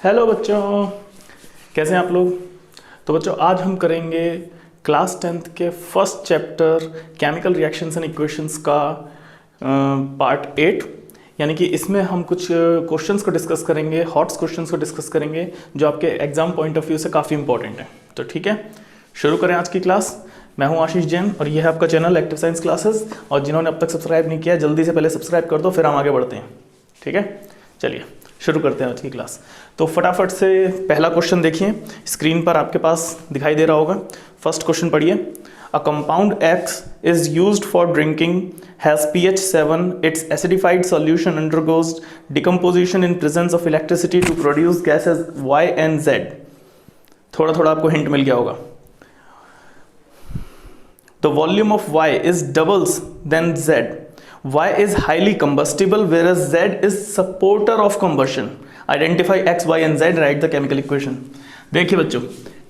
Hello बच्चों, कैसे हैं आप लोग। तो बच्चों आज हम करेंगे क्लास 10th के first chapter chemical reactions and equations का पार्ट 8। यानी कि इसमें हम कुछ क्वेश्चंस को डिस्कस करेंगे, हॉट्स क्वेश्चंस को डिस्कस करेंगे जो आपके एग्जाम पॉइंट ऑफ व्यू से काफ़ी इंपॉर्टेंट है। तो ठीक है, शुरू करें आज की क्लास। मैं हूं आशीष जैन और यह है आपका चैनल एक्टिव साइंस क्लासेस। और जिन्होंने अब तक सब्सक्राइब नहीं किया जल्दी से पहले सब्सक्राइब कर दो, फिर हम आगे बढ़ते हैं। ठीक है, चलिए शुरू करते हैं आज की क्लास। तो फटाफट से पहला क्वेश्चन देखिए, स्क्रीन पर आपके पास दिखाई दे रहा होगा। फर्स्ट क्वेश्चन पढ़िए। A compound X is used for drinking, has pH 7, its acidified solution undergoes decomposition in presence of electricity to produce gases Y and Z। थोड़ा थोड़ा आपको हिंट मिल गया होगा। The volume of Y is doubles than Z. Y is highly combustible whereas Z is supporter of combustion. Identify X, Y and Z. Write the chemical equation. देखिए बच्चों,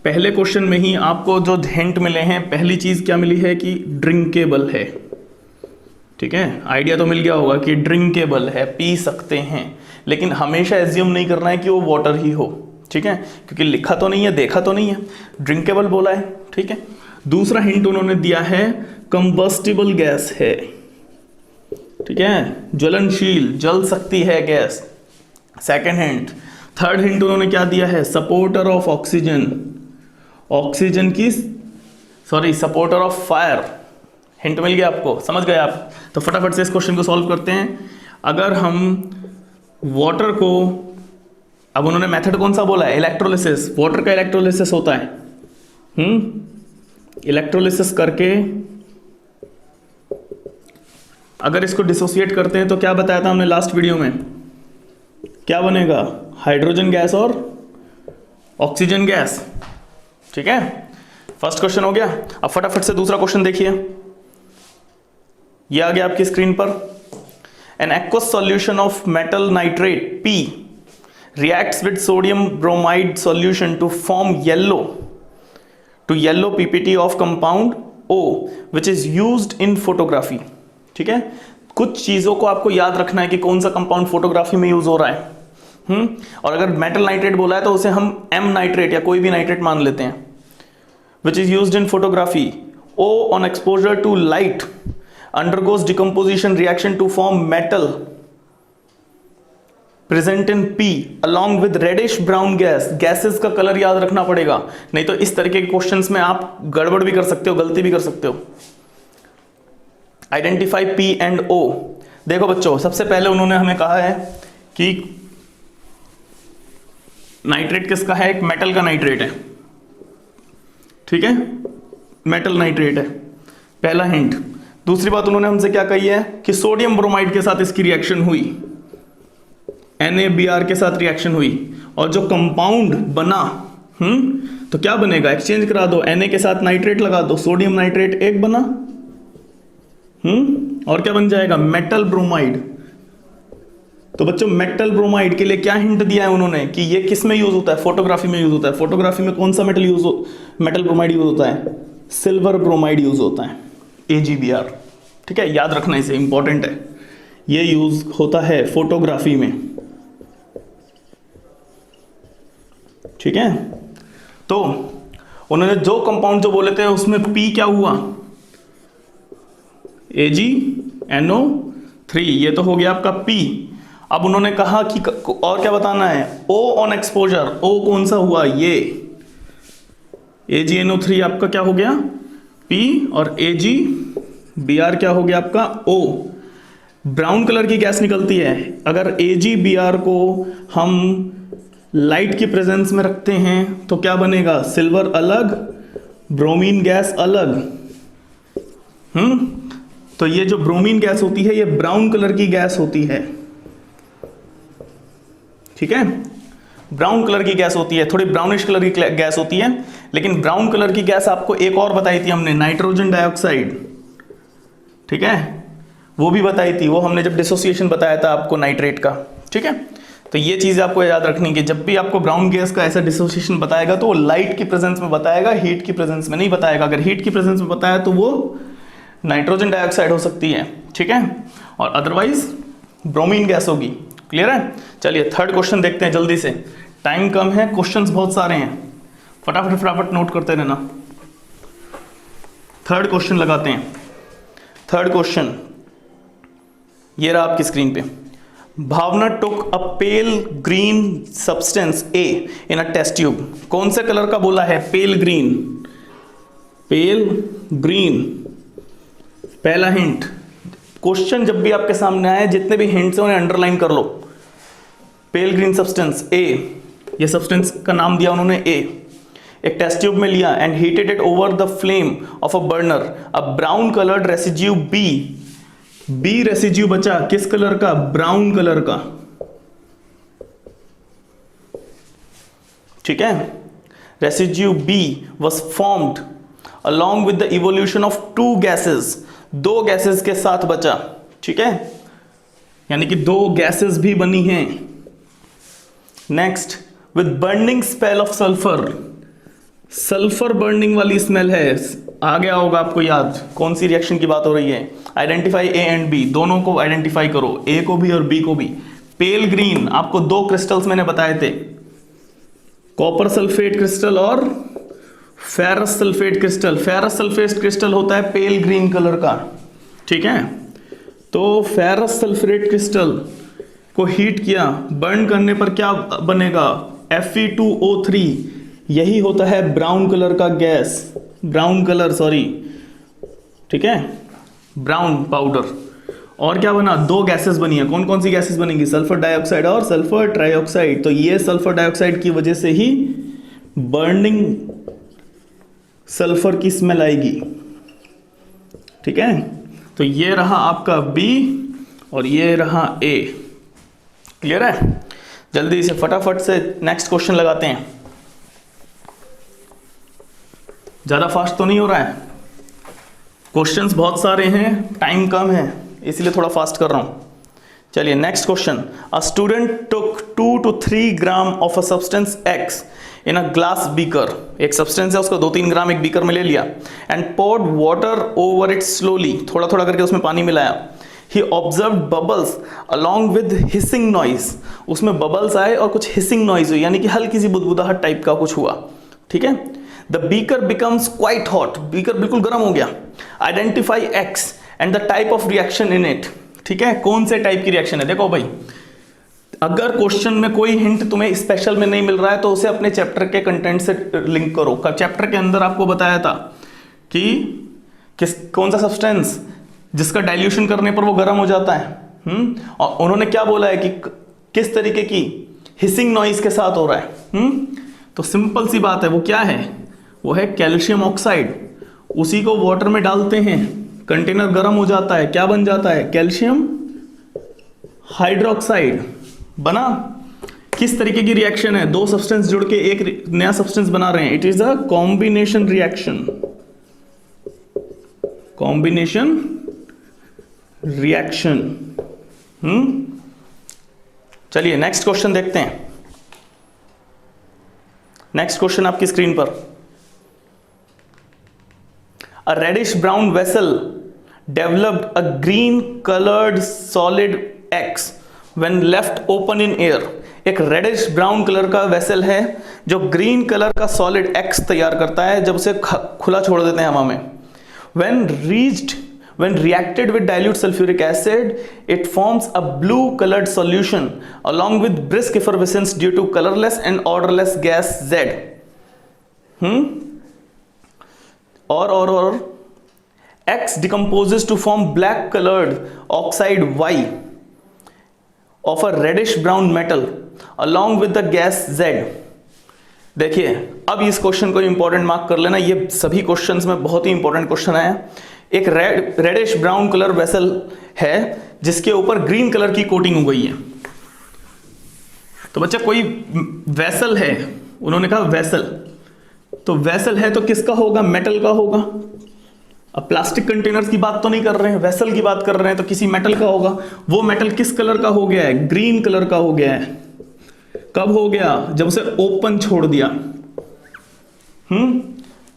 पहले question में ही आपको जो हिंट मिले हैं, पहली चीज क्या मिली है कि ड्रिंकेबल है। ठीक है, आइडिया तो मिल गया होगा कि ड्रिंकेबल है, पी सकते हैं, लेकिन हमेशा एज्यूम नहीं करना है कि वो वाटर ही हो। ठीक है, क्योंकि लिखा तो नहीं है, देखा तो नहीं है, ड्रिंकेबल बोला है। ठीक है, दूसरा हिंट उन्होंने दिया है कंबस्टिबल गैस है। ठीक है, ज्वलनशील, जल सकती है gas, second hint. Third hint उन्होंने क्या दिया है, सपोर्टर ऑफ ऑक्सीजन, ऑक्सीजन की सपोर्टर ऑफ फायर। हिंट मिल गया आपको, समझ गए आप। तो फटाफट से इस क्वेश्चन को सॉल्व करते हैं। अगर हम वाटर को, अब उन्होंने मेथड कौन सा बोला है, इलेक्ट्रोलिसिस। वाटर का इलेक्ट्रोलिसिस होता है। इलेक्ट्रोलिसिस करके अगर इसको डिसोसिएट करते हैं तो क्या बताया था हमने लास्ट वीडियो में, क्या बनेगा, हाइड्रोजन गैस और ऑक्सीजन गैस। ठीक है, फर्स्ट क्वेश्चन हो गया। अब फटाफट से दूसरा क्वेश्चन देखिए, ये आ गया आपकी स्क्रीन पर। An aqueous solution of metal nitrate P reacts with sodium bromide solution to form yellow PPT of compound O which is used in photography। ठीक है, कुछ चीजों को आपको याद रखना है कि कौन सा कंपाउंड फोटोग्राफी में यूज हो रहा है। और अगर मेटल नाइट्रेट बोला है तो उसे हम M नाइट्रेट या कोई भी नाइट्रेट मान लेते हैं। Which is used in photography, O on exposure to light undergoes decomposition reaction to form metal present in P along with reddish brown gas। Gases का कलर याद रखना पड़ेगा, नहीं तो इस तरीके के क्वेश्चंस में आप गड़बड़ भी कर सकते हो, गलती भी कर सकते हो। Identify P and O। देखो बच्चों, सबसे पहले उन्होंने हमें कहा है कि नाइट्रेट किसका है, एक मेटल का नाइट्रेट है। ठीक है, मेटल नाइट्रेट है, पहला हिंट। दूसरी बात उन्होंने हमसे क्या कही है कि सोडियम ब्रोमाइड के साथ इसकी रिएक्शन हुई, NaBr के साथ रिएक्शन हुई, और जो कंपाउंड बना तो क्या बनेगा, एक्सचेंज करा दो, Na के साथ नाइट्रेट लगा दो, सोडियम नाइट्रेट एक बना, और क्या बन जाएगा, मेटल ब्रोमाइड। तो बच्चों मेटल ब्रोमाइड के लिए क्या हिंट दिया है उन्होंने कि ये किस में यूज होता है, फोटोग्राफी में यूज होता है। फोटोग्राफी में कौन सा मेटल ब्रोमाइड यूज होता है, सिल्वर ब्रोमाइड यूज होता है, AgBr। ठीक है, याद रखना, इसे इंपॉर्टेंट है, ये यूज होता है फोटोग्राफी में। ठीक है, तो उन्होंने जो कंपाउंड जो बोले थे उसमें P क्या हुआ, AgNO3, ये तो हो गया आपका P। अब उन्होंने कहा कि और क्या बताना है, O ऑन एक्सपोजर। O कौन सा हुआ, ये AgNO3 आपका क्या हो गया P, और AgBr क्या हो गया आपका O। ब्राउन कलर की गैस निकलती है। अगर AgBr को हम लाइट की प्रेजेंस में रखते हैं तो क्या बनेगा, सिल्वर अलग, ब्रोमीन गैस अलग। तो ये जो ब्रोमीन गैस होती है ये ब्राउन कलर की गैस होती है। ठीक है, ब्राउन कलर की गैस होती है, थोड़ी ब्राउनिश कलर की गैस होती है। लेकिन ब्राउन कलर की गैस आपको एक और बताई थी हमने, नाइट्रोजन डाइऑक्साइड। ठीक है, वो भी बताई थी, वो हमने जब डिसोसिएशन बताया था आपको नाइट्रेट का। ठीक है, तो ये चीज आपको याद रखनी कि जब भी आपको ब्राउन गैस का ऐसा डिसोसिएशन बताएगा तो वो लाइट की प्रेजेंस में बताएगा, हीट की प्रेजेंस में नहीं बताएगा। अगर हीट की प्रेजेंस में बताया तो वो नाइट्रोजन डाइऑक्साइड हो सकती है। ठीक है, और अदरवाइज ब्रोमीन गैस होगी। क्लियर है। चलिए थर्ड क्वेश्चन देखते हैं जल्दी से। टाइम कम है, क्वेश्चंस बहुत सारे हैं, फटाफट फटाफट नोट करते रहना। थर्ड क्वेश्चन लगाते हैं। थर्ड क्वेश्चन ये रहा आपकी स्क्रीन पे। Bhavna took a pale green substance A in a test tube. कौन से कलर का बोला है? Pale green. पेल ग्रीन, पहला हिंट। क्वेश्चन जब भी आपके सामने आए, जितने भी हिंट्स हैं उन्हें अंडरलाइन कर लो। पेल ग्रीन सब्सटेंस ए, ये सब्सटेंस का नाम दिया उन्होंने ए। एक टेस्ट ट्यूब में लिया and heated it over the flame of a burner. A brown coloured residue B residue बचा किस कलर का? ब्राउन कलर का। ठीक है, residue B was formed along with the evolution of 2 gases. 2 gases के साथ बचा। ठीक है, यानी कि 2 गैसेस भी बनी हैं। Next, with burning smell of sulphur. Sulphur burning वाली स्मेल है। आ गया होगा आपको याद कौन सी रिएक्शन की बात हो रही है। आइडेंटिफाई ए एंड बी, दोनों को आइडेंटिफाई करो, ए को भी और बी को भी। पेल ग्रीन, आपको 2 क्रिस्टल्स मैंने बताए थे, कॉपर सल्फेट क्रिस्टल और ferrous sulphate crystal. Ferrous sulphate crystal होता है पेल ग्रीन कलर का। ठीक है, तो फेरस सल्फेट क्रिस्टल को हीट किया, बर्न करने पर क्या बनेगा? Fe2O3। यही होता है ब्राउन कलर का गैस, ब्राउन कलर, सॉरी, ठीक है, ब्राउन पाउडर। और क्या बना? 2 गैसेस बनी है। कौन कौन सी गैसेस बनेंगी? सल्फर डाइऑक्साइड और सल्फर ट्राइऑक्साइड। तो ये सल्फर डाइऑक्साइड की वजह से ही बर्निंग सल्फर की स्मेल आएगी। ठीक है, तो ये रहा आपका बी और ये रहा ए। क्लियर है? जल्दी से फटाफट से नेक्स्ट क्वेश्चन लगाते हैं। ज्यादा फास्ट तो नहीं हो रहा है? क्वेश्चंस बहुत सारे हैं, टाइम कम है, इसलिए थोड़ा फास्ट कर रहा हूं। चलिए next question. A student took 2 to 3 gram of a substance X in a glass beaker. एक सब्सटेंस है, उसको 2-3 ग्राम एक बीकर में ले लिया and poured water over it slowly. थोड़ा थोड़ा करके उसमें पानी मिलाया। He observe bubbles along with hissing noise. उसमें बबल्स आए और कुछ हिसिंग नॉइज हुई, यानी कि हल्की सी बुदबुदाहट टाइप का कुछ हुआ। ठीक है, the beaker becomes quite hot. Beaker बिल्कुल गर्म हो गया। Identify x and the type of reaction in it. ठीक है, कौन से टाइप की रिएक्शन है? देखो भाई, अगर क्वेश्चन में कोई हिंट तुम्हें स्पेशल में नहीं मिल रहा है तो उसे अपने चैप्टर के कंटेंट से लिंक करो। चैप्टर के अंदर आपको बताया था कि कौन सा सब्सटेंस जिसका डाइल्यूशन करने पर वो गर्म हो जाता है। और उन्होंने क्या बोला है कि किस तरीके की हिसिंग नॉइज के साथ हो रहा है। तो सिंपल सी बात है, वो क्या है? वो है कैल्शियम ऑक्साइड। उसी को वाटर में डालते हैं, कंटेनर गर्म हो जाता है, क्या बन जाता है? कैल्शियम हाइड्रोक्साइड बना। किस तरीके की रिएक्शन है? 2 सब्सटेंस जुड़ के एक नया सब्सटेंस बना रहे हैं। It is a combination reaction. Combination reaction. चलिए नेक्स्ट क्वेश्चन देखते हैं। नेक्स्ट क्वेश्चन आपकी स्क्रीन पर। A reddish brown vessel developed a green coloured solid X when left open in air. एक रेडिश ब्राउन कलर का वेसल है जो green colour का सॉलिड एक्स तैयार करता है जब उसे खुला छोड़ देते हैं हवा में। When reacted with dilute sulfuric acid, it forms a blue colored solution along with brisk effervescence due to colorless and odorless gas Z. और X decomposes to form black colored oxide Y of a reddish brown metal along with the gas Z. देखिए, अब इस question को important mark कर लेना। ये सभी questions में बहुत ही इंपॉर्टेंट क्वेश्चन है। एक रेडिश ब्राउन कलर वेसल है जिसके ऊपर ग्रीन कलर की कोटिंग हो गई है। तो बच्चा कोई वेसल है, उन्होंने कहा वेसल, तो वेसल है तो किसका होगा? मेटल का होगा। अब प्लास्टिक कंटेनर्स की बात तो नहीं कर रहे हैं, वेसल की बात कर रहे हैं, तो किसी मेटल का होगा। वो मेटल किस कलर का हो गया है? ग्रीन कलर का हो गया है। कब हो गया? जब उसे ओपन छोड़ दिया।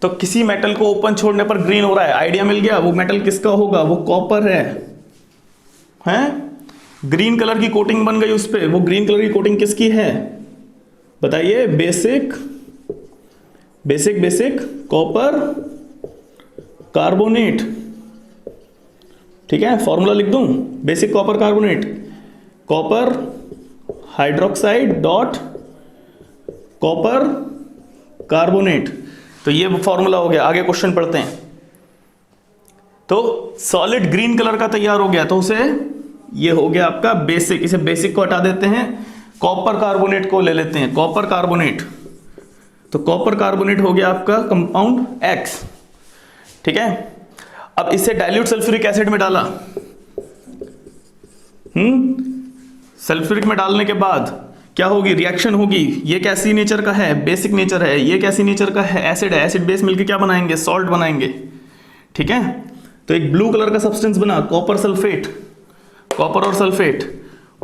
तो किसी मेटल को ओपन छोड़ने पर ग्रीन हो रहा है। आइडिया मिल गया। वो मेटल किसका होगा? वो कॉपर है। हैं? ग्रीन कलर की कोटिंग बन गई उस पे। वो ग्रीन कलर की कोटिंग किसकी है? बताइए, basic basic basic copper carbonate. ठीक है, फॉर्मूला लिख दूं, basic copper carbonate, copper hydroxide dot copper carbonate. तो ये फॉर्मूला हो गया। आगे क्वेश्चन पढ़ते हैं। तो सॉलिड ग्रीन कलर का तैयार हो गया, तो उसे ये हो गया आपका बेसिक। इसे बेसिक को हटा देते हैं, कॉपर कार्बोनेट को ले लेते हैं, कॉपर कार्बोनेट। तो कॉपर कार्बोनेट हो गया आपका कंपाउंड X। ठीक है, अब इसे डाइल्यूट सल्फ्यूरिक एसिड में डाला। सल्फ्यूरिक में डालने के बाद क्या होगी, रिएक्शन होगी। ये कैसी नेचर का है, बेसिक नेचर है। ये कैसी नेचर का है, एसिड है। एसिड बेस मिलकर क्या बनाएंगे, सॉल्ट बनाएंगे। ठीक है, तो एक ब्लू कलर का सब्सटेंस बना, कॉपर सल्फेट, कॉपर और सल्फेट।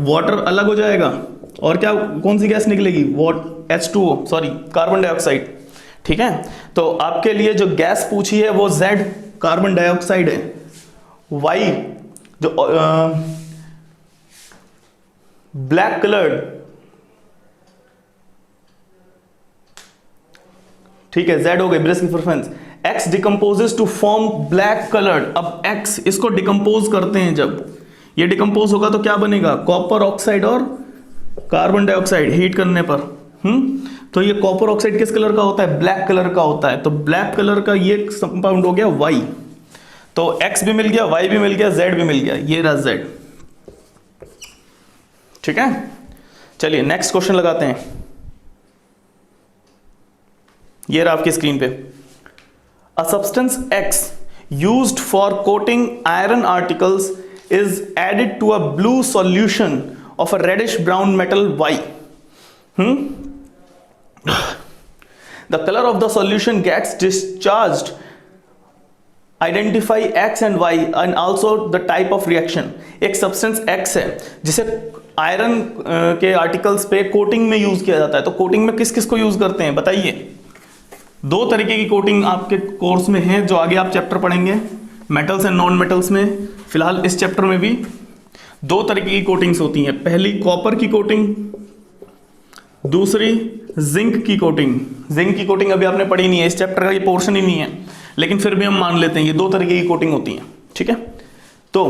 वाटर अलग हो जाएगा और क्या, कौन सी गैस निकलेगी, H2O, सॉरी कार्बन डाइऑक्साइड। ठीक है, तो आपके लिए जो गैस पूछी है वो Z कार्बन डाइऑक्साइड है, Y जो ब्लैक कलर्ड, ठीक है, Z हो गई ब्रेस्ट की preference. X decomposes to form black coloured. अब X इसको डिकम्पोज करते हैं, जब ये डिकम्पोज होगा तो क्या बनेगा, कॉपर ऑक्साइड और कार्बन डाइऑक्साइड हीट करने पर। तो ये कॉपर ऑक्साइड किस कलर का होता है, ब्लैक कलर का होता है। तो ब्लैक कलर का ये कंपाउंड हो गया Y। तो X भी मिल गया, Y भी मिल गया, Z भी मिल गया, ये रहा Z। ठीक है, चलिए नेक्स्ट क्वेश्चन लगाते हैं। ये रहा आपकी स्क्रीन पे। A substance X used for coating iron articles is added to a blue solution of a reddish brown metal Y. The color of the solution gets discharged. Identify X and Y and also the type of reaction. एक substance X है जिसे iron के articles पे coating में use किया जाता है। तो कोटिंग में किस किस को यूज करते हैं बताइए। दो तरीके की कोटिंग आपके कोर्स में है, जो आगे आप चैप्टर पढ़ेंगे, मेटल्स एंड नॉन मेटल्स में। फिलहाल इस चैप्टर में भी दो तरीके की कोटिंग्स होती हैं। पहली कॉपर की कोटिंग, दूसरी जिंक की कोटिंग। जिंक की कोटिंग अभी आपने पढ़ी नहीं है, इस चैप्टर का ये पोर्शन ही नहीं है, लेकिन फिर भी हम मान लेते हैं ये दो तरीके की कोटिंग होती हैं। ठीक है, तो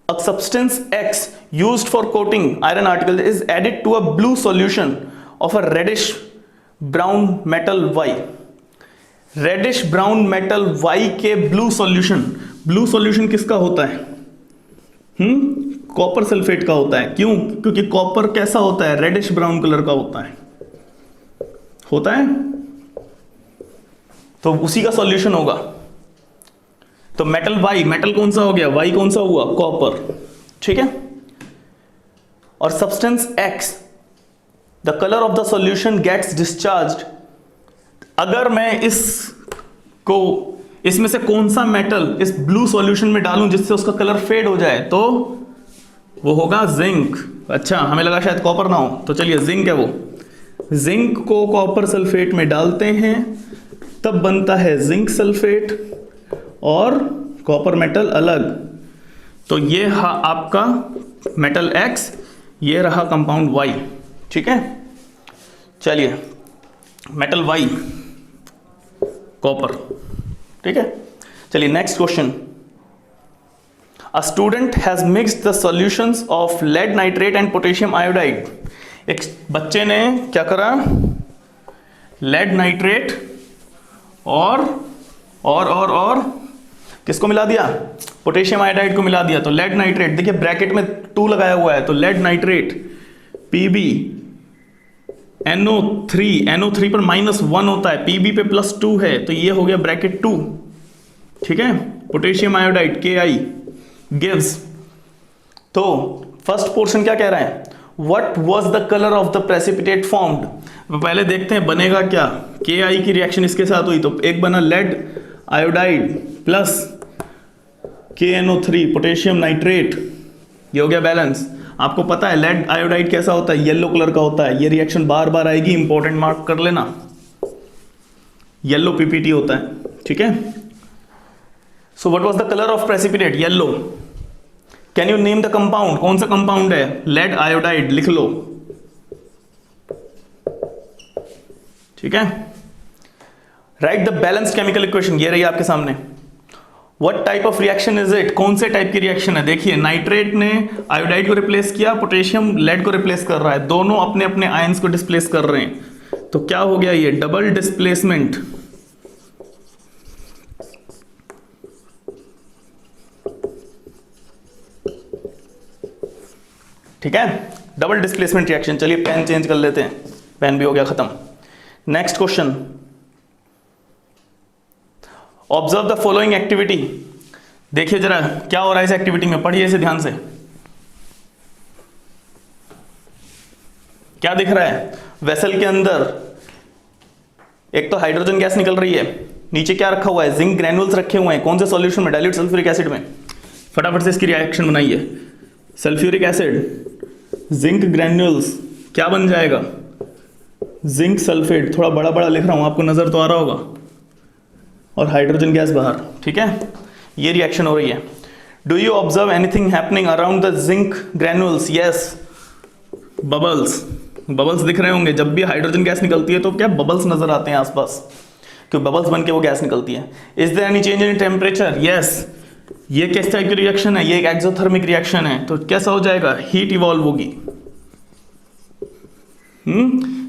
a substance X used for coating iron article is added to a blue solution of a reddish brown metal Y. Reddish brown metal Y के ब्लू सॉल्यूशन, ब्लू सॉल्यूशन किसका होता है, कॉपर सल्फेट का होता है। क्यों, क्योंकि कॉपर कैसा होता है, रेडिश ब्राउन कलर का होता है, तो उसी का सॉल्यूशन होगा। तो मेटल Y, मेटल कौन सा हो गया, Y कौन सा हुआ, कॉपर। ठीक है, और substance X, the colour of the solution gets discharged. अगर मैं इसमें से कौन सा मेटल इस ब्लू सॉल्यूशन में डालूं जिससे उसका कलर फेड हो जाए, तो वो होगा जिंक। अच्छा, हमें लगा शायद कॉपर ना हो, तो चलिए जिंक है वो। जिंक को कॉपर सल्फेट में डालते हैं, तब बनता है जिंक सल्फेट और कॉपर मेटल अलग। तो ये रहा आपका मेटल X, ये रहा कंपाउंड Y। ठीक है, चलिए मेटल Y कॉपर। ठीक है, चलिए next question. A student has mixed the solutions of lead nitrate and potassium iodide. एक बच्चे ने क्या करा, लेड नाइट्रेट और किसको मिला दिया, पोटेशियम आयोडाइड को मिला दिया। तो लेड नाइट्रेट, देखिए ब्रैकेट में 2 लगाया हुआ है, तो लेड नाइट्रेट Pb NO3 पर -1 होता है, Pb पे +2 है, तो ये हो गया ब्रैकेट 2। ठीक है, पोटेशियम आयोडाइड Ki गिव्स। तो फर्स्ट पोर्शन क्या कह रहा है, what was the colour of the precipitate formed. पहले देखते हैं बनेगा क्या। Ki की रिएक्शन इसके साथ हुई, तो एक बना lead iodide plus KNO3 potassium nitrate, ये हो गया बैलेंस। आपको पता है लेड आयोडाइड कैसा होता है, येलो कलर का होता है। ये रिएक्शन बार बार आएगी, इंपॉर्टेंट मार्क कर लेना, येलो PPT होता है। ठीक है, so what was the colour of precipitate, yellow. Can you name the compound, कौन सा कंपाउंड है, लेड आयोडाइड, लिख लो। ठीक है। Right the balance chemical equation, ये रही आपके सामने। What type of reaction is it, कौन से टाइप की रिएक्शन है? देखिए नाइट्रेट ने आयोडाइड को रिप्लेस किया, पोटेशियम लेड को रिप्लेस कर रहा है, दोनों अपने अपने आयंस को डिस्प्लेस कर रहे हैं। तो क्या हो गया, ये डबल डिस्प्लेसमेंट। ठीक है, डबल डिस्प्लेसमेंट रिएक्शन। चलिए पेन चेंज कर लेते हैं, पेन भी हो गया खत्म। Next question, observe the following activity. देखिए जरा क्या हो रहा है इस एक्टिविटी में, पढ़िए इसे ध्यान से। क्या दिख रहा है, वेसल के अंदर एक तो हाइड्रोजन गैस निकल रही है, नीचे क्या रखा हुआ है, जिंक ग्रैन्युल्स रखे हुए हैं। कौन से सॉल्यूशन में, डाइल्यूट सल्फ्यूरिक एसिड में। फटाफट से इसकी रिएक्शन बनाइए। सल्फ्यूरिक एसिड, जिंक ग्रैन्युल्स, क्या बन जाएगा, जिंक सल्फेट। थोड़ा बड़ा बड़ा लिख रहा हूं, आपको नजर तो आ रहा होगा, और हाइड्रोजन गैस बाहर। ठीक है, ये रिएक्शन हो रही है। Do you observe anything happening around the zinc ग्रैन्युल्स? Yes, bubbles, bubbles दिख रहे होंगे। जब भी हाइड्रोजन गैस निकलती है तो क्या बबल्स नजर आते हैं आसपास, क्योंकि बबल्स बन के वो गैस निकलती है। Is there any change in temperature? Yes. ये किस टाइप की रिएक्शन है, ये एक एक्सोथर्मिक रिएक्शन है, तो कैसा हो जाएगा, हीट इवॉल्व होगी।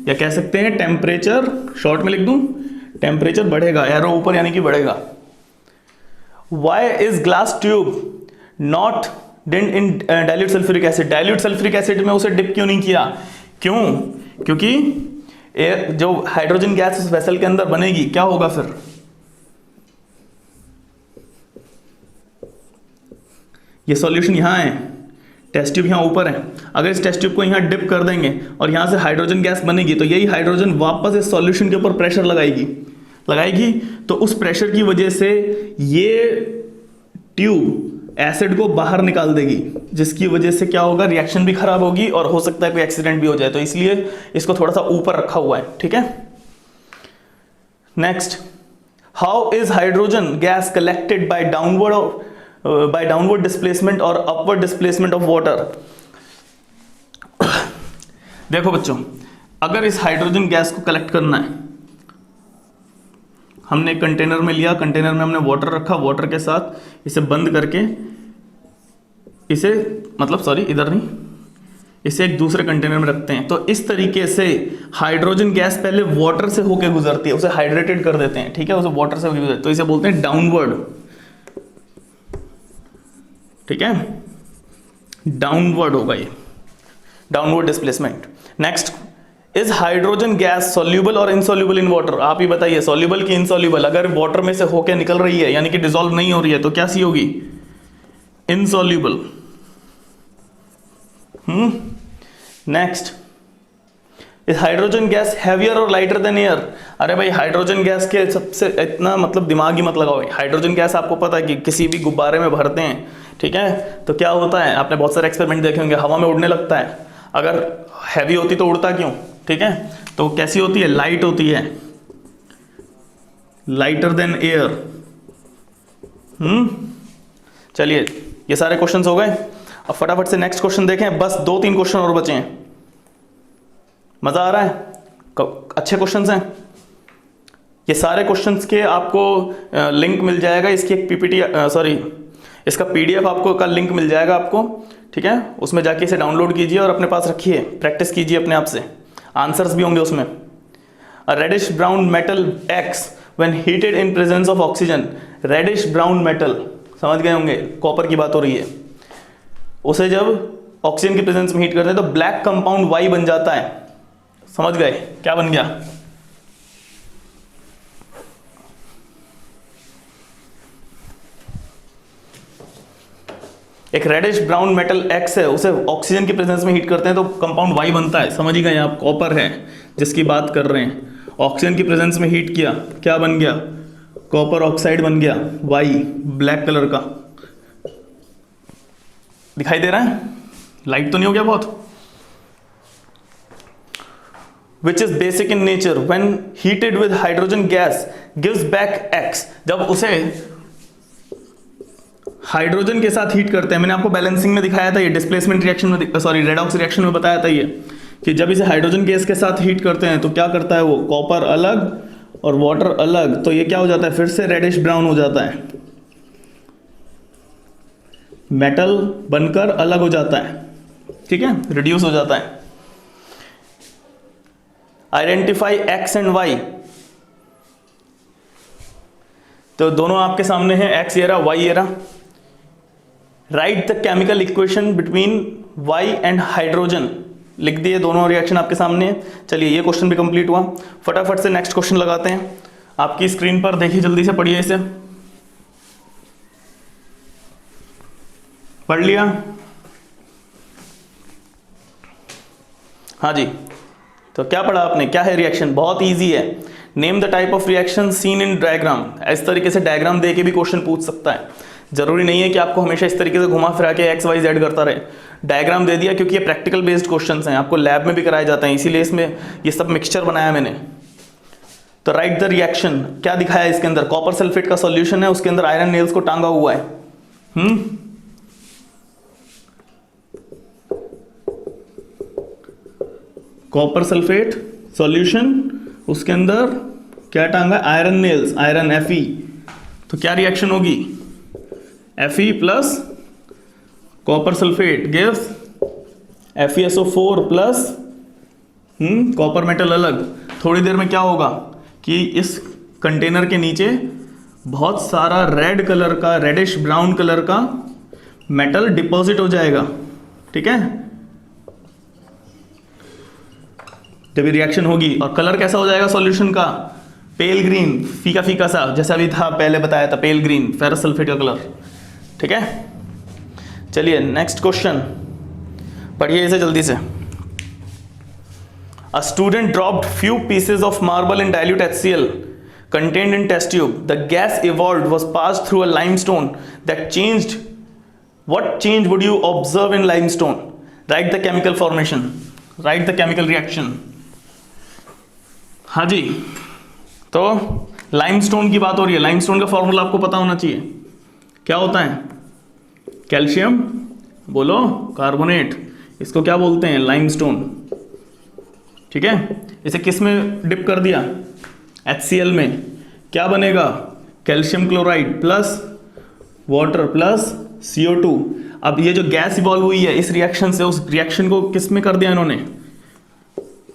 या कह सकते हैं टेम्परेचर, शॉर्ट में लिख दूं, टेम्परेचर बढ़ेगा, एरो ऊपर यानी कि बढ़ेगा। Why is glass tube not dipped in dilute sulfuric acid? Dilute sulphuric acid में उसे डिप क्यों नहीं किया? क्यों? क्योंकि जो हाइड्रोजन गैस उस वेसल के अंदर बनेगी, क्या होगा फिर, ये सॉल्यूशन यहां है, टेस्ट ट्यूब यहाँ ऊपर है। अगर इस टेस्ट ट्यूब को यहाँ डिप कर देंगे और यहाँ से हाइड्रोजन गैस बनेगी, तो यही हाइड्रोजन वापस इस सॉल्यूशन के ऊपर प्रेशर लगाएगी, तो उस प्रेशर की वजह से ये ट्यूब एसिड को बाहर निकाल देगी, जिसकी वजह से क्या होगा, रिएक्शन भी खराब होगी और हो सकता है कोई एक्सीडेंट भी हो जाए। तो इसलिए इसको थोड़ा सा ऊपर रखा हुआ है। ठीक है, next, how is hydrogen gas collected by downward displacement और अपवर्ड डिस्प्लेसमेंट ऑफ वाटर? देखो बच्चों, अगर इस हाइड्रोजन गैस को कलेक्ट करना है, हमने एक कंटेनर में लिया, कंटेनर में हमने वाटर रखा, वाटर के साथ इसे बंद करके इसे, मतलब सॉरी इधर नहीं, इसे एक दूसरे कंटेनर में रखते हैं। तो इस तरीके से हाइड्रोजन गैस पहले वाटर से होकर गुजरती है, उसे हाइड्रेटेड कर देते हैं। ठीक है, उसे वाटर से होकर गुजरती है, तो इसे बोलते हैं डाउनवर्ड। ठीक है, डाउनवर्ड होगा ये, downward displacement. Next, is hydrogen gas soluble और इनसॉल्यूबल इन वाटर? आप ही बताइए, सॉल्यूबल की इनसॉल्यूबल? अगर वाटर में से होके निकल रही है यानी कि डिसॉल्व नहीं हो रही है, तो क्या सी होगी, insoluble. Next, is hydrogen gas heavier और लाइटर देन एयर? अरे भाई, हाइड्रोजन गैस के सबसे इतना मतलब दिमाग ही मत लगाओ। हाइड्रोजन गैस आपको पता है कि किसी भी गुब्बारे में भरते हैं, ठीक है, तो क्या होता है, आपने बहुत सारे एक्सपेरिमेंट देखे होंगे, हवा में उड़ने लगता है। अगर हैवी होती तो उड़ता क्यों? ठीक है, तो कैसी होती है, लाइट होती है, लाइटर देन एयर। चलिए, ये सारे क्वेश्चंस हो गए। अब फटाफट से नेक्स्ट क्वेश्चन देखें, बस 2-3 क्वेश्चन और बचे हैं। मजा आ रहा है, अच्छे क्वेश्चंस हैं ये सारे। क्वेश्चंस के आपको लिंक मिल जाएगा, इसकी एक पीपीटी, सॉरी इसका पीडीएफ आपको का लिंक मिल जाएगा आपको। ठीक है, उसमें जाके इसे डाउनलोड कीजिए और अपने पास रखिए, प्रैक्टिस कीजिए अपने आप से, आंसर्स भी होंगे उसमें। A reddish brown metal X when heated in presence of oxygen. Reddish brown metal, समझ गए होंगे, कॉपर की बात हो रही है। उसे जब ऑक्सीजन की प्रेजेंस में हीट करते हैं तो ब्लैक कंपाउंड वाई बन जाता है। समझ गए, क्या बन गया, एक रेडिश ब्राउन मेटल एक्स है, उसे ऑक्सीजन की प्रेजेंस में हीट करते हैं तो कंपाउंड वाई बनता है। समझ ही गए आप, कॉपर है जिसकी बात कर रहे हैं, ऑक्सीजन की प्रेजेंस में हीट किया, क्या बन गया, कॉपर ऑक्साइड बन गया, वाई, ब्लैक कलर का। दिखाई दे रहा है, लाइट तो नहीं हो गया बहुत। Which is basic in nature when heated with hydrogen gas gives back X। जब उसे हाइड्रोजन के साथ हीट करते हैं, मैंने आपको बैलेंसिंग में दिखाया था ये, डिस्प्लेसमेंट रिएक्शन में, सॉरी रेडॉक्स रिएक्शन में बताया था ये, कि जब इसे हाइड्रोजन गैस के साथ हीट करते हैं तो क्या करता है वो, कॉपर अलग और वाटर अलग, तो ये क्या हो जाता है, फिर से रेडिश ब्राउन हो जाता है, मेटल बनकर अलग हो जाता है, ठीक है, रिड्यूस हो जाता है। आइडेंटिफाई एक्स एंड वाई, तो दोनों आपके सामने है, एक्स ये रहा, वाई ये रहा। Write the chemical equation between Y and hydrogen, लिख दिए, दोनों रिएक्शन आपके सामने है। चलिए ये क्वेश्चन भी कंप्लीट हुआ। फटाफट से नेक्स्ट क्वेश्चन लगाते हैं, आपकी स्क्रीन पर देखिए, जल्दी से पढ़िए इसे। पढ़ लिया? हाँ जी, तो क्या पढ़ा आपने, क्या है रिएक्शन? बहुत इजी है। Name the type of reaction seen in diagram. इस तरीके से डायग्राम दे के भी क्वेश्चन पूछ सकता है, जरूरी नहीं है कि आपको हमेशा इस तरीके से घुमा फिरा के एक्स वाई जेड करता रहे। डायग्राम दे दिया क्योंकि ये प्रैक्टिकल बेस्ड क्वेश्चंस हैं, आपको लैब में भी कराए जाते हैं, इसीलिए इसमें ये सब मिक्सचर बनाया मैंने। तो राइट द रिएक्शन, क्या दिखाया है इसके अंदर, कॉपर सल्फेट का सॉल्यूशन है, उसके अंदर आयरन नेल्स को टांगा हुआ है। कॉपर सल्फेट सॉल्यूशन, उसके अंदर क्या टांगा, आयरन नेल्स, आयरन Fe। तो क्या रिएक्शन होगी, Fe plus copper sulphate gives FeSO4 plus copper metal अलग। थोड़ी देर में क्या होगा कि इस कंटेनर के नीचे बहुत सारा रेड कलर का, रेडिश ब्राउन कलर का मेटल डिपॉजिट हो जाएगा, ठीक है, जब ये रिएक्शन होगी। और कलर कैसा हो जाएगा सॉल्यूशन का, पेल ग्रीन, फीका फीका सा, जैसा अभी था पहले बताया था, पेल ग्रीन, फेरस सल्फेट का कलर, ठीक है। चलिए नेक्स्ट क्वेश्चन पढ़िए इसे जल्दी से। A student dropped few pieces of marble in dilute HCl contained in test tube. The gas evolved was passed through a limestone that changed. What change would you observe in limestone? Write the chemical formation. Write the chemical reaction. हाँ जी, तो limestone की बात हो रही है। Limestone का formula आपको पता होना चाहिए, क्या होता है, कैल्शियम, बोलो, कार्बोनेट, इसको क्या बोलते हैं, लाइमस्टोन, ठीक है। इसे किस में डिप कर दिया, HCl में, क्या बनेगा, calcium chloride plus water plus CO2। अब ये जो गैस इवॉल्व हुई है इस रिएक्शन से, उस रिएक्शन को किस में कर दिया इन्होंने,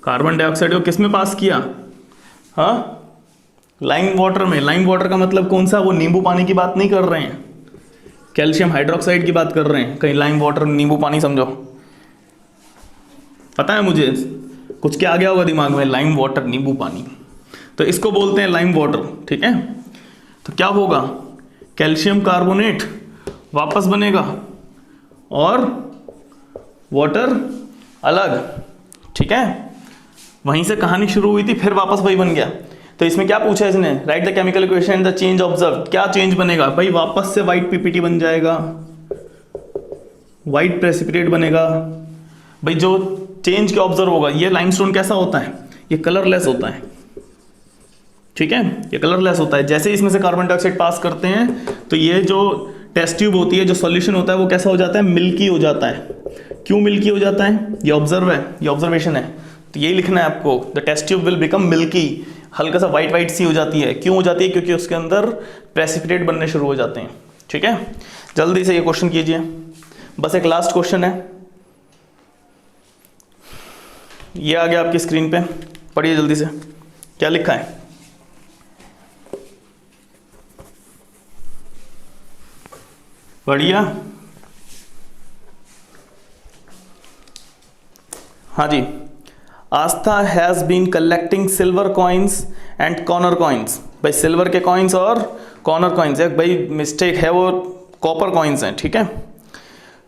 कार्बन डाइऑक्साइड को किस में पास किया, हाँ, लाइम वाटर में। लाइम वाटर का मतलब कौन सा, वो नींबू पानी की बात नहीं कर रहे हैं, कैल्शियम हाइड्रोक्साइड की बात कर रहे हैं। कहीं लाइम वाटर नींबू पानी समझो, पता है मुझे, कुछ क्या आ गया होगा दिमाग में, लाइम वाटर नींबू पानी, तो इसको बोलते हैं लाइम वाटर, ठीक है। तो क्या होगा, कैल्शियम कार्बोनेट वापस बनेगा और वाटर अलग, ठीक है। वहीं से कहानी शुरू हुई थी, फिर वापस वही बन गया। तो इसमें क्या पूछा है इसने, right the chemical equation and the change observe. क्या चेंज बनेगा भाई, वापस से व्हाइट पीपीटी बन जाएगा, व्हाइट प्रेसिपिटेट बनेगा। भाई जो चेंज क्या ऑब्जर्व होगा, ये लाइमस्टोन कैसा होता है, ये कलरलेस होता है, ठीक है, ये कलरलेस होता है। जैसे इसमें से कार्बन डाइऑक्साइड पास करते हैं तो ये जो टेस्ट ट्यूब होती है, जो सॉल्यूशन होता है, वो कैसा हो जाता है, मिल्की हो जाता है। क्यों मिल्की हो जाता है, ये ऑब्जर्व है, ये ऑब्जर्वेशन है, तो यही लिखना है आपको, the test tube will become milky, हल्का सा वाइट वाइट सी हो जाती है। क्यों हो जाती है, क्योंकि उसके अंदर प्रेसिपिटेट बनने शुरू हो जाते हैं, ठीक है। जल्दी से ये क्वेश्चन कीजिए, बस एक लास्ट क्वेश्चन है, ये आ गया आपकी स्क्रीन पे, पढ़िए जल्दी से, क्या लिखा है, बढ़िया, हाँ जी। Aastha has been collecting silver coins and corner coins. भाई सिल्वर के कॉइन्स और कॉर्नर कॉइन्स है, भाई मिस्टेक है, वो कॉपर कॉइन्स हैं, ठीक है।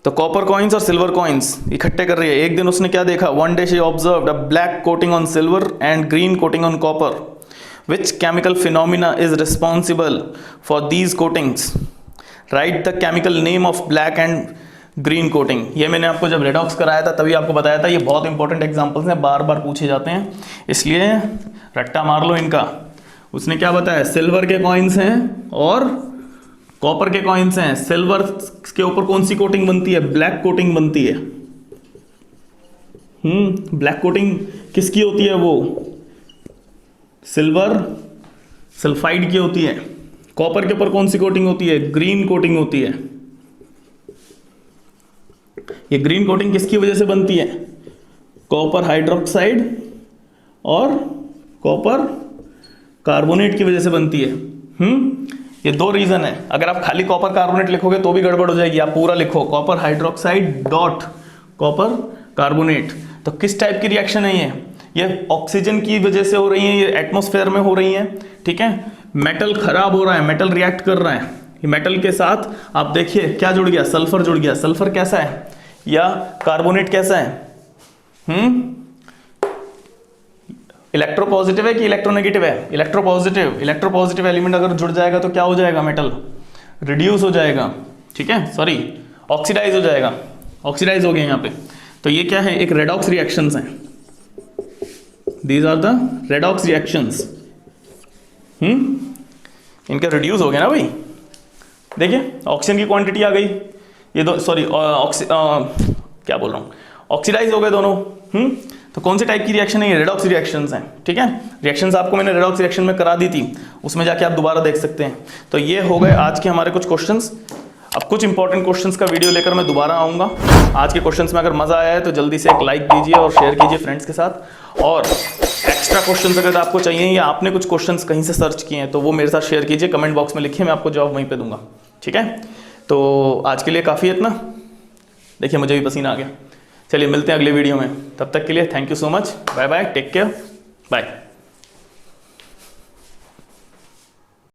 तो कॉपर कॉइन्स और सिल्वर कॉइन्स इकट्ठे कर रही है। एक दिन उसने क्या देखा, one day she observed a black coating on silver and green coating on copper. Which chemical phenomena is responsible for these coatings, right the chemical name of black and green coating. ये मैंने आपको जब redox कराया था तभी आपको बताया था, ये बहुत इंपॉर्टेंट एग्जांपल्स हैं, बार बार पूछे जाते हैं, इसलिए रट्टा मार लो इनका। उसने क्या बताया, सिल्वर के कॉइन्स हैं और कॉपर के कॉइन्स हैं। सिल्वर के ऊपर कौन सी कोटिंग बनती है, ब्लैक कोटिंग बनती है, ब्लैक कोटिंग किसकी होती है? वो सिल्वर सल्फाइड की होती है। कॉपर के ऊपर कौन सी कोटिंग होती है? ग्रीन कोटिंग होती है। ये ग्रीन कोटिंग किसकी वजह से बनती है? कॉपर हाइड्रोक्साइड और कॉपर कार्बोनेट की वजह से बनती है। ये दो रीजन है। अगर आप खाली कॉपर कार्बोनेट लिखोगे तो भी गड़बड़ हो जाएगी। आप पूरा लिखो copper hydroxide dot copper carbonate. तो किस टाइप की रिएक्शन है ये ऑक्सीजन की वजह से हो रही है, ये एटमॉस्फेयर में हो रही है। ठीक है, मेटल खराब हो रहा है, मेटल रिएक्ट कर रहा है। ये मेटल के साथ आप देखिए क्या जुड़ गया? सल्फर जुड़ गया। सल्फर कैसा है या कार्बोनेट कैसा है? इलेक्ट्रोपॉजिटिव है कि इलेक्ट्रोनेगेटिव है? इलेक्ट्रोपॉजिटिव। इलेक्ट्रोपॉजिटिव एलिमेंट अगर जुड़ जाएगा तो क्या हो जाएगा? मेटल रिड्यूस हो जाएगा। ठीक है, सॉरी ऑक्सीडाइज हो जाएगा। ऑक्सीडाइज हो गया यहाँ पे। तो ये क्या है? एक रेडॉक्स रिएक्शंस हैं। These are the redox reactions. इनके रिड्यूस हो गया ना भाई। देखिए ऑक्सीजन की क्वांटिटी आ गई, ये दो सॉरी क्या बोल रहा हूँ, ऑक्सीडाइज हो गए दोनों। तो कौन से टाइप की रिएक्शन है? ये रेडॉक्स रिएक्शंस हैं। ठीक है, रिएक्शंस आपको मैंने रेडॉक्स रिएक्शन में करा दी थी, उसमें जाके आप दोबारा देख सकते हैं। तो ये हो गए आज के हमारे कुछ क्वेश्चंस। अब कुछ इंपॉर्टेंट क्वेश्चंस का वीडियो लेकर मैं दोबारा आऊँगा। आज के क्वेश्चंस में अगर मज़ा आया है तो जल्दी से एक लाइक दीजिए और शेयर कीजिए फ्रेंड्स के साथ। और एक्स्ट्रा क्वेश्चंस अगर आपको चाहिए या आपने कुछ क्वेश्चंस कहीं से सर्च किए हैं तो वो मेरे साथ शेयर कीजिए, कमेंट बॉक्स में लिखिए, मैं आपको जवाब वहीं पे दूंगा। ठीक है, तो आज के लिए काफ़ी है इतना। देखिए मुझे भी पसीना आ गया। चलिए मिलते हैं अगले वीडियो में, तब तक के लिए thank you so much. Bye bye, take care, bye.